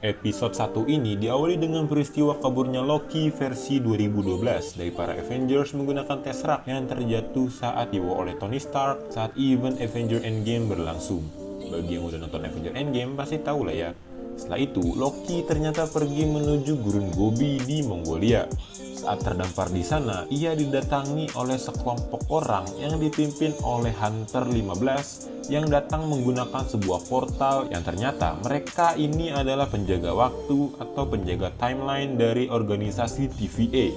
Episode 1 ini diawali dengan peristiwa kaburnya Loki versi 2012 dari para Avengers menggunakan Tesseract yang terjatuh saat dibawa oleh Tony Stark saat event Avengers Endgame berlangsung. Bagi yang udah nonton Avengers Endgame pasti tahu lah ya. Setelah itu, Loki ternyata pergi menuju Gurun Gobi di Mongolia. Saat terdampar di sana, ia didatangi oleh sekelompok orang yang dipimpin oleh Hunter 15 yang datang menggunakan sebuah portal yang ternyata mereka ini adalah penjaga waktu atau penjaga timeline dari organisasi TVA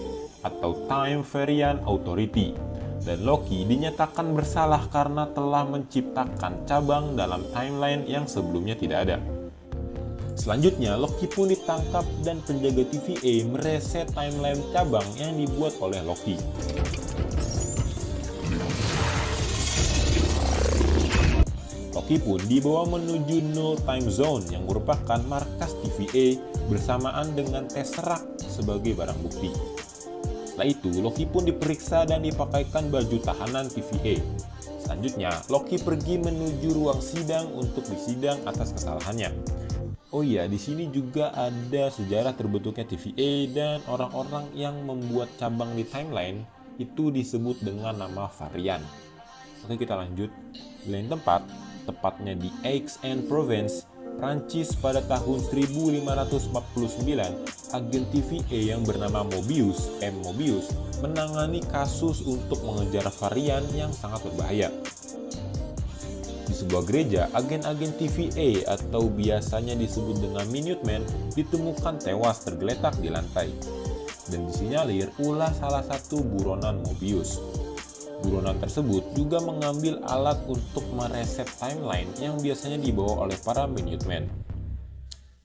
atau Time Variant Authority. Dan Loki dinyatakan bersalah karena telah menciptakan cabang dalam timeline yang sebelumnya tidak ada. Selanjutnya, Loki pun ditangkap dan penjaga TVA mereset timeline cabang yang dibuat oleh Loki. Loki pun dibawa menuju Null Time Zone yang merupakan markas TVA bersamaan dengan Tesseract sebagai barang bukti. Setelah itu, Loki pun diperiksa dan dipakaikan baju tahanan TVA. Selanjutnya, Loki pergi menuju ruang sidang untuk disidang atas kesalahannya. Oh iya, di sini juga ada sejarah terbentuknya TVA dan orang-orang yang membuat cabang di timeline itu disebut dengan nama varian. Oke, kita lanjut. Di lain tempat, tepatnya di Aix-en Provence, Prancis pada tahun 1549, agen TVA yang bernama Mobius, Mobius, menangani kasus untuk mengejar varian yang sangat berbahaya. Di sebuah gereja, agen-agen TVA atau biasanya disebut dengan Minutemen ditemukan tewas tergeletak di lantai. Dan disinyalir ulah salah satu buronan Mobius. Buronan tersebut juga mengambil alat untuk mereset timeline yang biasanya dibawa oleh para Minutemen.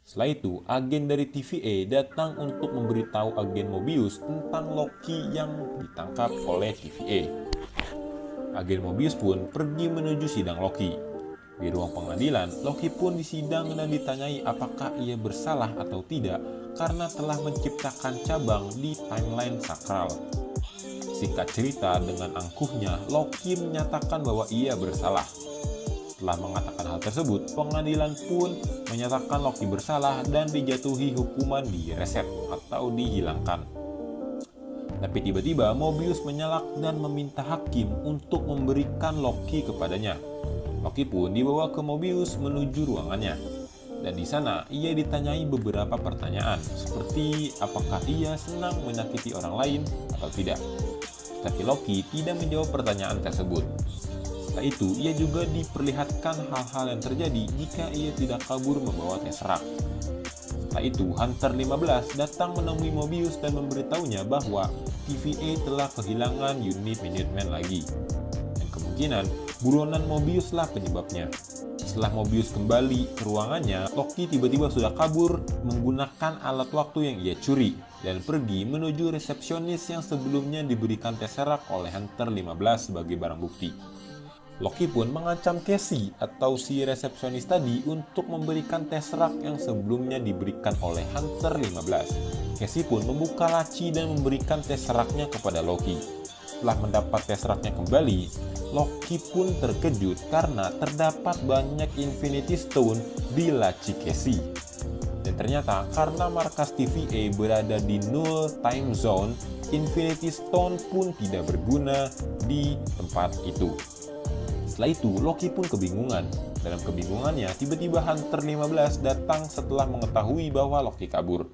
Setelah itu, agen dari TVA datang untuk memberitahu agen Mobius tentang Loki yang ditangkap oleh TVA. Agen Mobius pun pergi menuju sidang Loki. Di ruang pengadilan, Loki pun disidang dan ditanyai apakah ia bersalah atau tidak karena telah menciptakan cabang di timeline sakral. Singkat cerita, dengan angkuhnya, Loki menyatakan bahwa ia bersalah. Setelah mengatakan hal tersebut, pengadilan pun menyatakan Loki bersalah dan dijatuhi hukuman di reset atau dihilangkan. Tapi tiba-tiba Mobius menyalak dan meminta hakim untuk memberikan Loki kepadanya. Loki pun dibawa ke Mobius menuju ruangannya. Dan di sana ia ditanyai beberapa pertanyaan, seperti apakah ia senang menyakiti orang lain atau tidak. Tapi Loki tidak menjawab pertanyaan tersebut. Setelah itu, ia juga diperlihatkan hal-hal yang terjadi jika ia tidak kabur membawa Tesseract. Setelah itu, Hunter 15 datang menemui Mobius dan memberitahunya bahwa TVA telah kehilangan unit Minutemen lagi. Dan kemungkinan, buronan Mobius lah penyebabnya. Setelah Mobius kembali ke ruangannya, Loki tiba-tiba sudah kabur menggunakan alat waktu yang ia curi dan pergi menuju resepsionis yang sebelumnya diberikan Tesseract oleh Hunter 15 sebagai barang bukti. Loki pun mengancam Casey atau si resepsionis tadi untuk memberikan Tesseract yang sebelumnya diberikan oleh Hunter 15. Casey pun membuka laci dan memberikan Tesseract-nya kepada Loki. Setelah mendapat Tesseract-nya kembali, Loki pun terkejut karena terdapat banyak Infinity Stone di laci Casey. Dan ternyata karena markas TVA berada di Null Time Zone, Infinity Stone pun tidak berguna di tempat itu. Setelah itu, Loki pun kebingungan. Dalam kebingungannya, tiba-tiba Hunter 15 datang setelah mengetahui bahwa Loki kabur.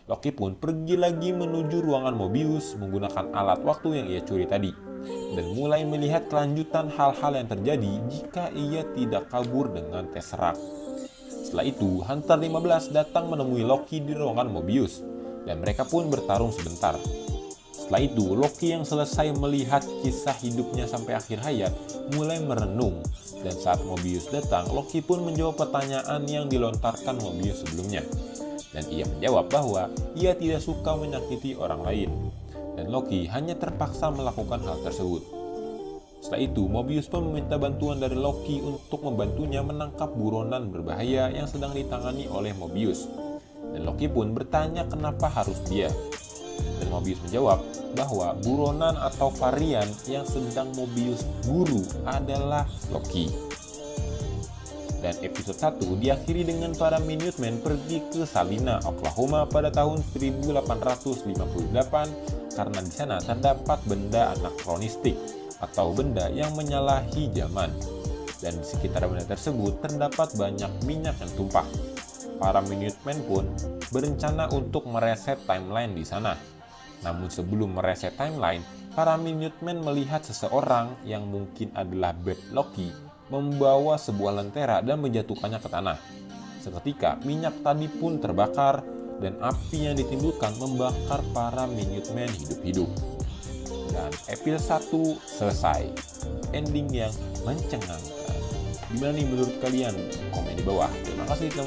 Loki pun pergi lagi menuju ruangan Mobius menggunakan alat waktu yang ia curi tadi, dan mulai melihat kelanjutan hal-hal yang terjadi jika ia tidak kabur dengan Tesseract. Setelah itu, Hunter 15 datang menemui Loki di ruangan Mobius, dan mereka pun bertarung sebentar. Setelah itu, Loki yang selesai melihat kisah hidupnya sampai akhir hayat mulai merenung, dan saat Mobius datang, Loki pun menjawab pertanyaan yang dilontarkan Mobius sebelumnya. Dan ia menjawab bahwa ia tidak suka menyakiti orang lain, dan Loki hanya terpaksa melakukan hal tersebut. Setelah itu, Mobius pun meminta bantuan dari Loki untuk membantunya menangkap buronan berbahaya yang sedang ditangani oleh Mobius. Dan Loki pun bertanya kenapa harus dia. Dan Mobius menjawab bahwa buronan atau varian yang sedang Mobius buru adalah Loki. Dan episode 1 diakhiri dengan para Minutemen pergi ke Salina, Oklahoma pada tahun 1858 karena di sana terdapat benda anakronistik atau benda yang menyalahi zaman. Dan di sekitar benda tersebut terdapat banyak minyak yang tumpah. Para Minutemen pun berencana untuk mereset timeline di sana. Namun sebelum mereset timeline, para Minutemen melihat seseorang yang mungkin adalah Bad Loki membawa sebuah lentera dan menjatuhkannya ke tanah. Seketika minyak tadi pun terbakar dan api yang ditimbulkan membakar para Minutemen hidup-hidup. Dan episode 1 selesai. Ending yang mencengangkan. Gimana nih menurut kalian? Komen di bawah. Terima kasih teman-teman.